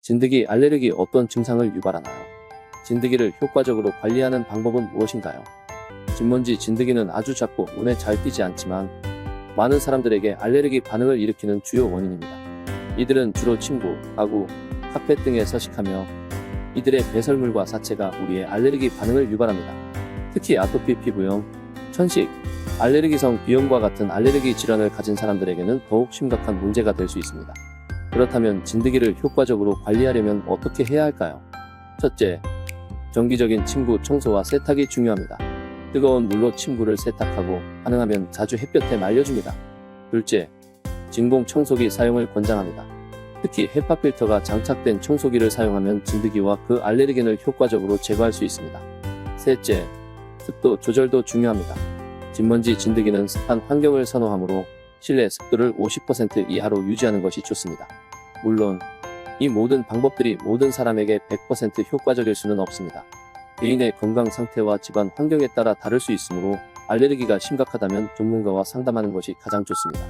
진드기 알레르기 어떤 증상을 유발하나요? 진드기를 효과적으로 관리하는 방법은 무엇인가요? 진먼지 진드기는 아주 작고 눈에 잘 띄지 않지만 많은 사람들에게 알레르기 반응을 일으키는 주요 원인입니다. 이들은 주로 침구, 가구, 카펫 등에 서식하며 이들의 배설물과 사체가 우리의 알레르기 반응을 유발합니다. 특히 아토피 피부염, 천식, 알레르기성 비염과 같은 알레르기 질환을 가진 사람들에게는 더욱 심각한 문제가 될 수 있습니다. 그렇다면 진드기를 효과적으로 관리하려면 어떻게 해야 할까요? 첫째, 정기적인 침구 청소와 세탁이 중요합니다. 뜨거운 물로 침구를 세탁하고 가능하면 자주 햇볕에 말려줍니다. 둘째, 진공 청소기 사용을 권장합니다. 특히 헤파 필터가 장착된 청소기를 사용하면 진드기와 그 알레르겐을 효과적으로 제거할 수 있습니다. 셋째, 습도 조절도 중요합니다. 진먼지 진드기는 습한 환경을 선호하므로 실내 습도를 50% 이하로 유지하는 것이 좋습니다. 물론 이 모든 방법들이 모든 사람에게 100% 효과적일 수는 없습니다. 개인의 건강 상태와 집안 환경에 따라 다를 수 있으므로 알레르기가 심각하다면 전문가와 상담하는 것이 가장 좋습니다.